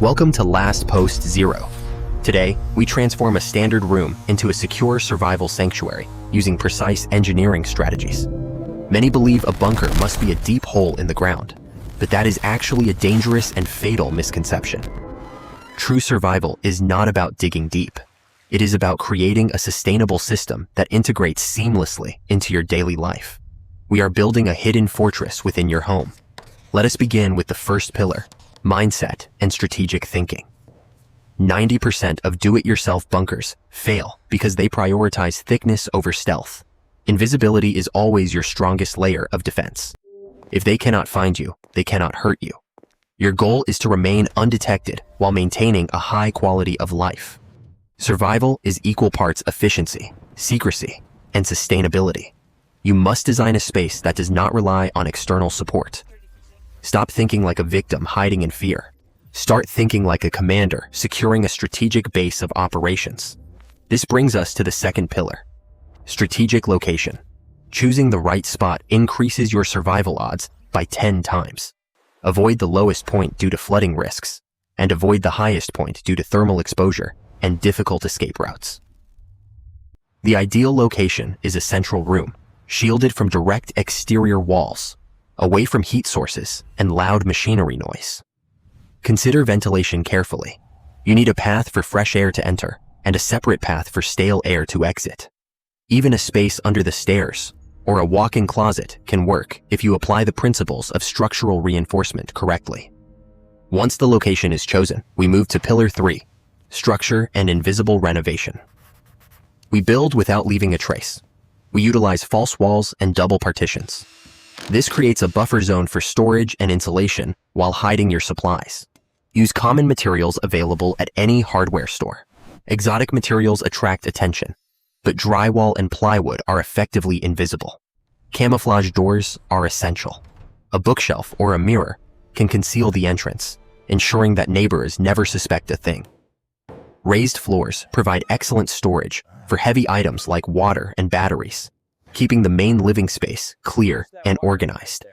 Welcome to Last Post Zero. Today, we transform a standard room into a secure survival sanctuary using precise engineering strategies. Many believe a bunker must be a deep hole in the ground, but that is actually a dangerous and fatal misconception. True survival is not about digging deep. It is about creating a sustainable system that integrates seamlessly into your daily life. We are building a hidden fortress within your home. Let us begin with the first pillar: mindset and strategic thinking. 90% of do-it-yourself bunkers fail because they prioritize thickness over stealth. Invisibility is always your strongest layer of defense. If they cannot find you, they cannot hurt you. Your goal is to remain undetected while maintaining a high quality of life. Survival is equal parts efficiency, secrecy, and sustainability. You must design a space that does not rely on external support. Stop thinking like a victim hiding in fear. Start thinking like a commander securing a strategic base of operations. This brings us to the second pillar: strategic location. Choosing the right spot increases your survival odds by 10 times. Avoid the lowest point due to flooding risks, and avoid the highest point due to thermal exposure and difficult escape routes. The ideal location is a central room, shielded from direct exterior walls, away from heat sources and loud machinery noise. Consider ventilation carefully. You need a path for fresh air to enter and a separate path for stale air to exit. Even a space under the stairs or a walk-in closet can work if you apply the principles of structural reinforcement correctly. Once the location is chosen, we move to pillar 3, structure and invisible renovation. We build without leaving a trace. We utilize false walls and double partitions. This creates a buffer zone for storage and insulation while hiding your supplies. Use common materials available at any hardware store. Exotic materials attract attention, but drywall and plywood are effectively invisible. Camouflage doors are essential. A bookshelf or a mirror can conceal the entrance, ensuring that neighbors never suspect a thing. Raised floors provide excellent storage for heavy items like water and batteries, keeping the main living space clear and organized.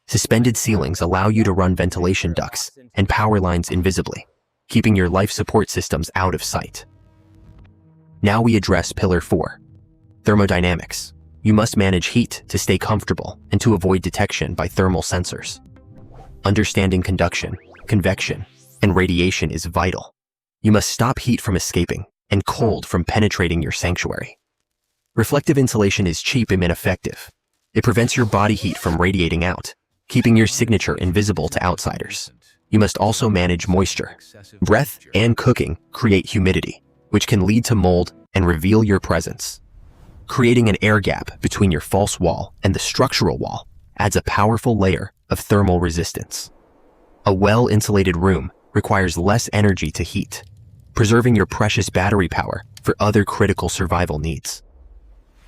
Suspended ceilings allow you to run ventilation ducts and power lines invisibly, keeping your life support systems out of sight. Now we address pillar 4, thermodynamics. You must manage heat to stay comfortable and to avoid detection by thermal sensors. Understanding conduction, convection, and radiation is vital. You must stop heat from escaping and cold from penetrating your sanctuary. Reflective insulation is cheap and ineffective. It prevents your body heat from radiating out, keeping your signature invisible to outsiders. You must also manage moisture. Breath and cooking create humidity, which can lead to mold and reveal your presence. Creating an air gap between your false wall and the structural wall adds a powerful layer of thermal resistance. A well-insulated room requires less energy to heat, preserving your precious battery power for other critical survival needs.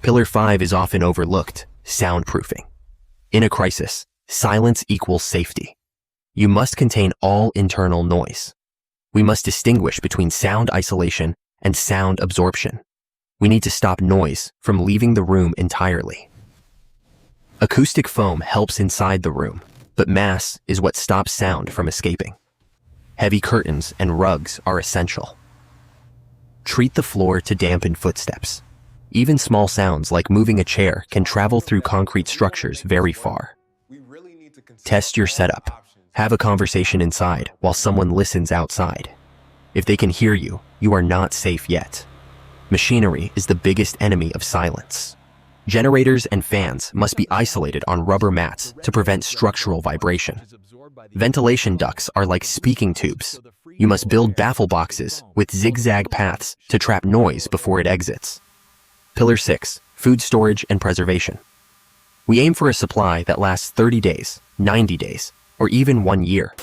Pillar 5 is often overlooked: soundproofing. In a crisis, silence equals safety. You must contain all internal noise. We must distinguish between sound isolation and sound absorption. We need to stop noise from leaving the room entirely. Acoustic foam helps inside the room, but mass is what stops sound from escaping. Heavy curtains and rugs are essential. Treat the floor to dampen footsteps. Even small sounds like moving a chair can travel through concrete structures very far. Test your setup. Have a conversation inside while someone listens outside. If they can hear you, you are not safe yet. Machinery is the biggest enemy of silence. Generators and fans must be isolated on rubber mats to prevent structural vibration. Ventilation ducts are like speaking tubes. You must build baffle boxes with zigzag paths to trap noise before it exits. Pillar 6, food storage and preservation. We aim for a supply that lasts 30 days, 90 days, or even 1 year.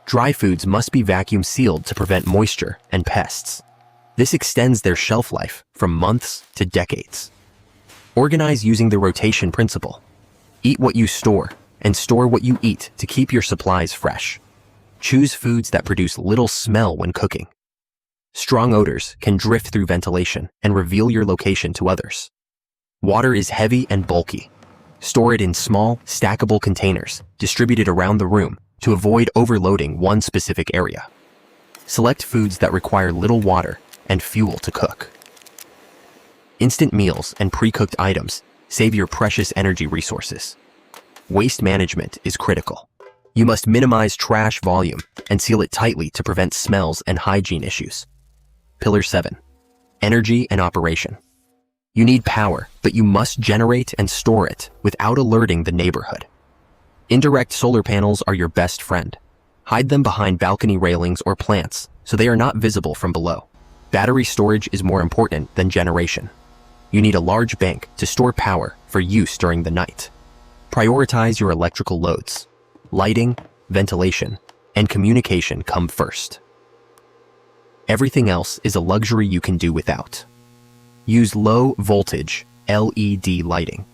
Dry foods must be vacuum sealed to prevent moisture and pests. This extends their shelf life from months to decades. Organize using the rotation principle. Eat what you store and store what you eat to keep your supplies fresh. Choose foods that produce little smell when cooking. Strong odors can drift through ventilation and reveal your location to others. Water is heavy and bulky. Store it in small, stackable containers distributed around the room to avoid overloading one specific area. Select foods that require little water and fuel to cook. Instant meals and pre-cooked items save your precious energy resources. Waste management is critical. You must minimize trash volume and seal it tightly to prevent smells and hygiene issues. Pillar 7. Energy and operation. You need power, but you must generate and store it without alerting the neighborhood. Indirect solar panels are your best friend. Hide them behind balcony railings or plants so they are not visible from below. Battery storage is more important than generation. You need a large bank to store power for use during the night. Prioritize your electrical loads. Lighting, ventilation, and communication come first. Everything else is a luxury you can do without. Use low-voltage LED lighting.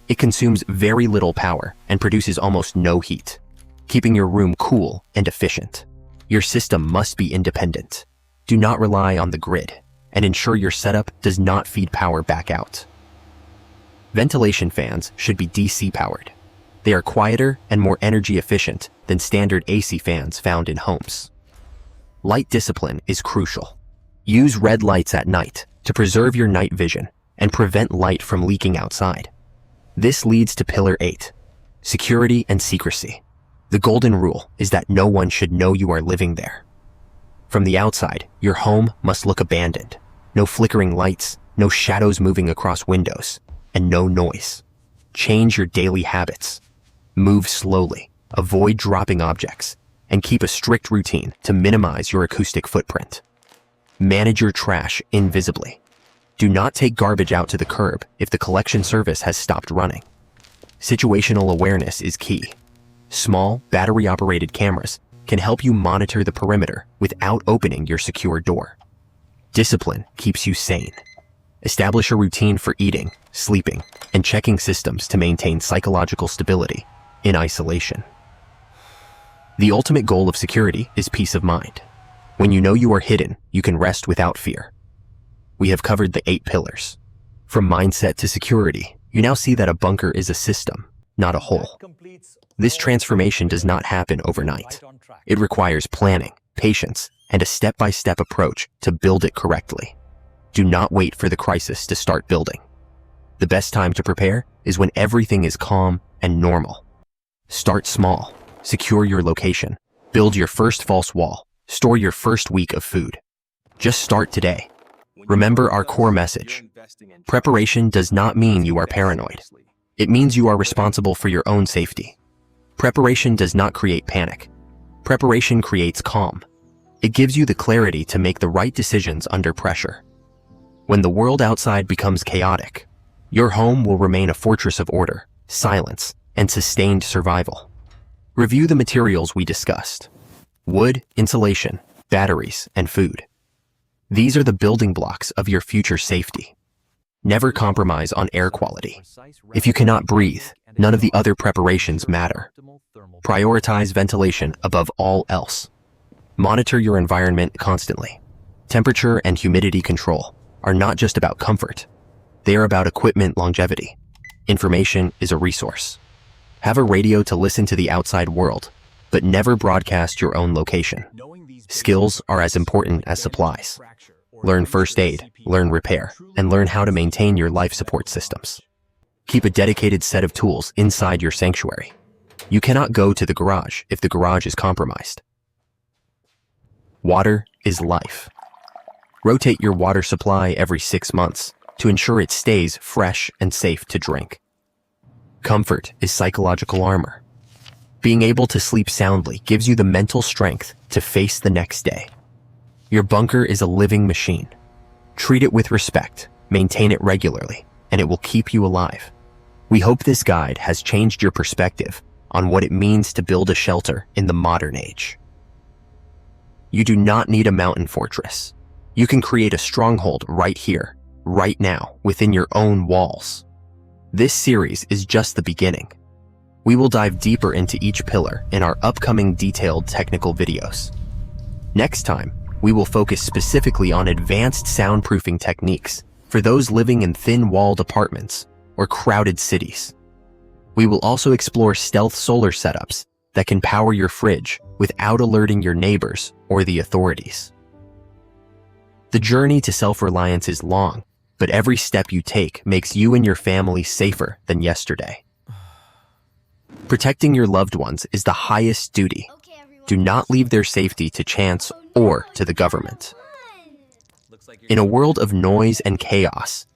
It consumes very little power and produces almost no heat, keeping your room cool and efficient. Your system must be independent. Do not rely on the grid, and ensure your setup does not feed power back out. Ventilation fans should be DC powered. They are quieter and more energy efficient than standard AC fans found in homes. Light discipline is crucial. Use red lights at night to preserve your night vision and prevent light from leaking outside. This leads to Pillar 8, security and secrecy. The golden rule is that no one should know you are living there. From the outside, your home must look abandoned. No flickering lights, no shadows moving across windows, and no noise. Change your daily habits. Move slowly, avoid dropping objects, and keep a strict routine to minimize your acoustic footprint. Manage your trash invisibly. Do not take garbage out to the curb if the collection service has stopped running. Situational awareness is key. Small, battery-operated cameras can help you monitor the perimeter without opening your secure door. Discipline keeps you sane. Establish a routine for eating, sleeping, and checking systems to maintain psychological stability in isolation. The ultimate goal of security is peace of mind. When you know you are hidden, you can rest without fear. We have covered the 8 pillars. From mindset to security, you now see that a bunker is a system, not a whole. This transformation does not happen overnight. It requires planning, patience, and a step-by-step approach to build it correctly. Do not wait for the crisis to start building. The best time to prepare is when everything is calm and normal. Start small, secure your location, build your first false wall, store your first week of food. Just start today. Remember our core message. Preparation does not mean you are paranoid. It means you are responsible for your own safety. Preparation does not create panic. Preparation creates calm. It gives you the clarity to make the right decisions under pressure. When the world outside becomes chaotic, your home will remain a fortress of order, silence, and sustained survival. Review the materials we discussed: wood, insulation, batteries, and food. These are the building blocks of your future safety. Never compromise on air quality. If you cannot breathe, none of the other preparations matter. Prioritize ventilation above all else. Monitor your environment constantly. Temperature and humidity control are not just about comfort. They are about equipment longevity. Information is a resource. Have a radio to listen to the outside world, but never broadcast your own location. Skills are as important as supplies. Learn first aid, learn repair, and learn how to maintain your life support systems. Keep a dedicated set of tools inside your sanctuary. You cannot go to the garage if the garage is compromised. Water is life. Rotate your water supply every 6 months to ensure it stays fresh and safe to drink. Comfort is psychological armor. Being able to sleep soundly gives you the mental strength to face the next day. Your bunker is a living machine. Treat it with respect, maintain it regularly, and it will keep you alive. We hope this guide has changed your perspective on what it means to build a shelter in the modern age. You do not need a mountain fortress. You can create a stronghold right here, right now, within your own walls. This series is just the beginning. We will dive deeper into each pillar in our upcoming detailed technical videos. Next time, we will focus specifically on advanced soundproofing techniques for those living in thin-walled apartments or crowded cities. We will also explore stealth solar setups that can power your fridge without alerting your neighbors or the authorities. The journey to self-reliance is long, but every step you take makes you and your family safer than yesterday. Protecting your loved ones is the highest duty. Do not leave their safety to chance or to the government. In a world of noise and chaos,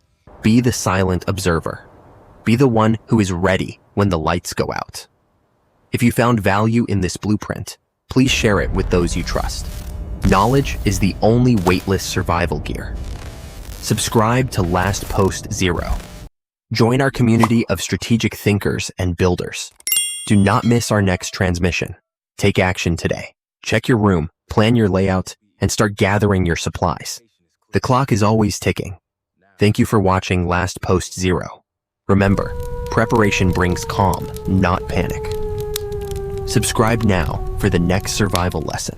be the silent observer. Be the one who is ready when the lights go out. If you found value in this blueprint, please share it with those you trust. Knowledge is the only weightless survival gear. Subscribe to Last Post Zero. Join our community of strategic thinkers and builders. Do not miss our next transmission. Take action today. Check your room, plan your layout, and start gathering your supplies. The clock is always ticking. Thank you for watching Last Post Zero. Remember, preparation brings calm, not panic. Subscribe now for the next survival lesson.